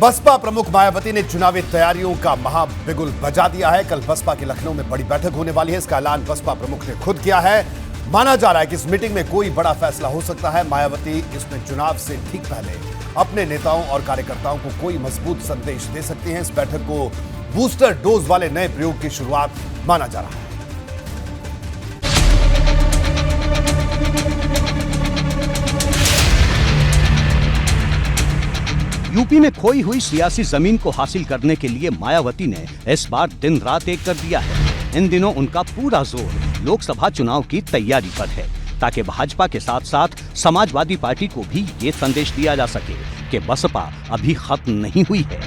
बसपा प्रमुख मायावती ने चुनावी तैयारियों का महाबिगुल बजा दिया है। कल बसपा की लखनऊ में बड़ी बैठक होने वाली है। इसका ऐलान बसपा प्रमुख ने खुद किया है। माना जा रहा है कि इस मीटिंग में कोई बड़ा फैसला हो सकता है। मायावती इसमें चुनाव से ठीक पहले अपने नेताओं और कार्यकर्ताओं को कोई मजबूत संदेश दे सकती हैं। इस बैठक को बूस्टर डोज वाले नए प्रयोग की शुरुआत माना जा रहा है। यूपी में खोई हुई सियासी जमीन को हासिल करने के लिए मायावती ने इस बार दिन रात एक कर दिया है। इन दिनों उनका पूरा जोर लोकसभा चुनाव की तैयारी पर है, ताकि भाजपा के साथ साथ समाजवादी पार्टी को भी ये संदेश दिया जा सके कि बसपा अभी खत्म नहीं हुई है।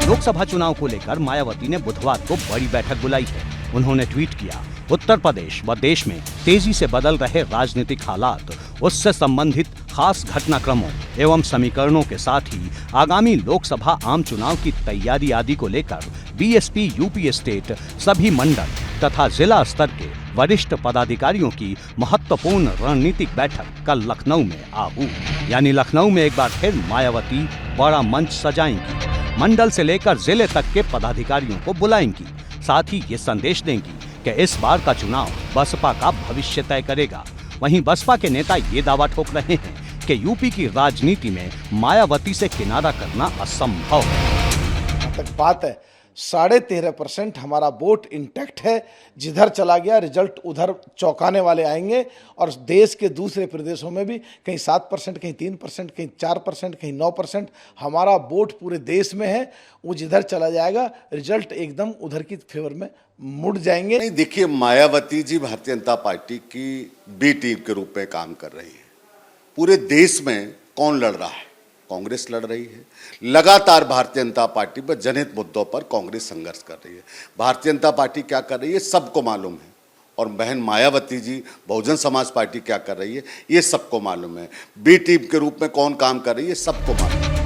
लोकसभा चुनाव को लेकर मायावती ने बुधवार को बड़ी बैठक बुलाई है। उन्होंने ट्वीट किया, उत्तर प्रदेश व देश में तेजी से बदल रहे राजनीतिक हालात, उससे संबंधित खास घटनाक्रमों एवं समीकरणों के साथ ही आगामी लोकसभा आम चुनाव की तैयारी आदि को लेकर बीएसपी यूपी स्टेट सभी मंडल तथा जिला स्तर के वरिष्ठ पदाधिकारियों की महत्वपूर्ण रणनीतिक बैठक कल लखनऊ में आहू। यानी लखनऊ में एक बार फिर मायावती बड़ा मंच सजाएंगी, मंडल से लेकर जिले तक के पदाधिकारियों को बुलाएंगी। साथ ही ये संदेश देंगी कि इस बार का चुनाव बसपा का भविष्य तय करेगा। वहीं बसपा के नेता ये दावा ठोक रहे हैं कि यूपी की राजनीति में मायावती से किनारा करना असंभव है। तक बात है 13.5% हमारा वोट इंटैक्ट है। जिधर चला गया रिजल्ट उधर चौंकाने वाले आएंगे और देश के दूसरे प्रदेशों में भी कहीं 7%, कहीं 3%, कहीं 4%, कहीं 9% हमारा वोट पूरे देश में है। वो जिधर चला जाएगा रिजल्ट एकदम उधर की फेवर में मुड़ जाएंगे। नहीं, देखिए, मायावती जी भारतीय जनता पार्टी की बी टीम के रूप में काम कर रही है। पूरे देश में कौन लड़ रहा है? कांग्रेस लड़ रही है। लगातार भारतीय जनता पार्टी पर जनहित मुद्दों पर कांग्रेस संघर्ष कर रही है। भारतीय जनता पार्टी क्या कर रही है सबको मालूम है, और बहन मायावती जी बहुजन समाज पार्टी क्या कर रही है ये सबको मालूम है। बी टीम के रूप में कौन काम कर रही है सबको मालूम है।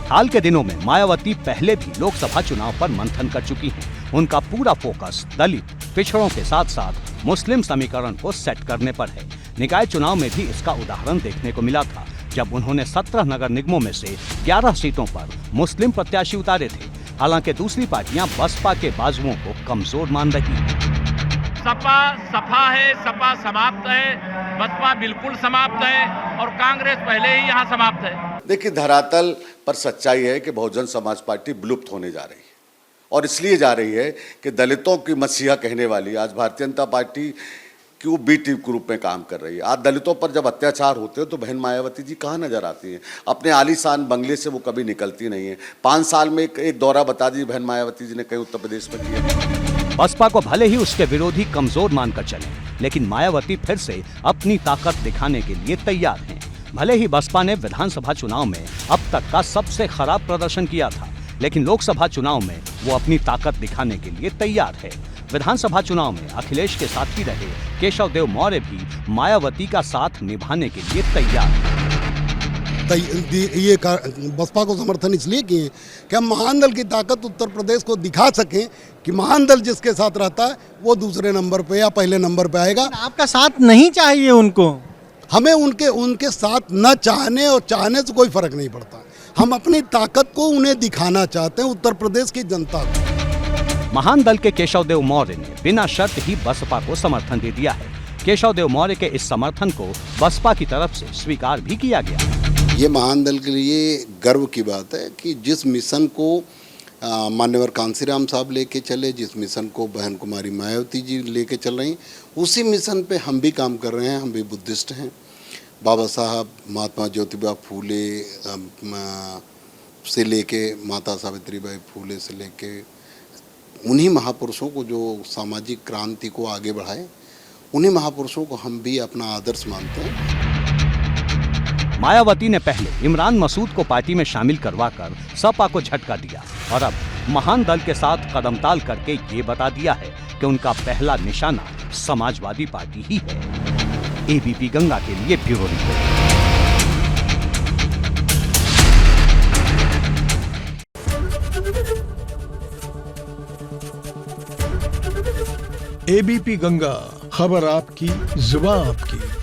हाल के दिनों में मायावती पहले भी लोकसभा चुनाव पर मंथन कर चुकी हैं। उनका पूरा फोकस दलित पिछड़ों के साथ साथ मुस्लिम समीकरण को सेट करने पर है। निकाय चुनाव में भी इसका उदाहरण देखने को मिला था, जब उन्होंने 17 नगर निगमों में से 11 सीटों पर मुस्लिम प्रत्याशी उतारे थे। हालांकि दूसरी पार्टियां बसपा के बाजुओं को कमजोर मान रही हैं। सपा है, सपा समाप्त है, बसपा बिल्कुल समाप्त है और कांग्रेस पहले ही यहाँ समाप्त है। देखिए, धरातल पर सच्चाई है कि बहुजन समाज पार्टी विलुप्त होने जा रही है, और इसलिए जा रही है कि दलितों की मसीहा कहने वाली आज भारतीय जनता पार्टी कि वो बी टीम के रूप में काम कर रही है। आज दलितों पर जब अत्याचार होते हैं तो बहन मायावती जी कहाँ नजर आती हैं? अपने आलीशान बंगले से वो कभी निकलती नहीं है। 5 साल में एक दौरा बता दीजिए बहन मायावती जी ने कहीं उत्तर प्रदेश में किया। बसपा को भले ही उसके विरोधी कमजोर मानकर चले, लेकिन मायावती फिर से अपनी ताकत दिखाने के लिए तैयार हैं। भले ही बसपा ने विधानसभा चुनाव में अब तक का सबसे खराब प्रदर्शन किया था, लेकिन लोकसभा चुनाव में वो अपनी ताकत दिखाने के लिए तैयार है। विधानसभा चुनाव में अखिलेश के साथ ही रहे केशव देव मौर्य भी मायावती का साथ निभाने के लिए तैयार है। ये बसपा को समर्थन इसलिए किए कि हम महान दल की ताकत उत्तर प्रदेश को दिखा सकें कि महान दल जिसके साथ रहता है वो दूसरे नंबर पे या पहले नंबर पे आएगा। आपका साथ नहीं चाहिए उनको? हमें उनके साथ न चाहने और चाहने से कोई फर्क नहीं पड़ता। हम अपनी ताकत को उन्हें दिखाना चाहते हैं, उत्तर प्रदेश की जनता को। महान दल के केशव देव मौर्य ने बिना शर्त ही बसपा को समर्थन दे दिया है। केशव देव मौर्य के इस समर्थन को बसपा की तरफ से स्वीकार भी किया गया। ये महान दल के लिए गर्व की बात है कि जिस मिशन को मान्यवर कांसीराम साहब लेके चले, जिस मिशन को बहन कुमारी मायावती जी लेके चल रही, उसी मिशन पे हम भी काम कर रहे हैं। हम भी बुद्धिस्ट हैं। बाबा साहब, महात्मा ज्योतिबा फूले से लेके माता सावित्रीबाई फूले से लेके उन्हीं महापुरुषों को जो सामाजिक क्रांति को आगे बढ़ाए, उन्हीं महापुरुषों को हम भी अपना आदर्श मानते हैं। मायावती ने पहले इमरान मसूद को पार्टी में शामिल करवाकर सपा को झटका दिया और अब महान दल के साथ कदमताल करके ये बता दिया है कि उनका पहला निशाना समाजवादी पार्टी ही है। एबीपी गंगा के लिए ब्यूरो रिपोर्ट। एबीपी गंगा, खबर आपकी, जुबान आपकी।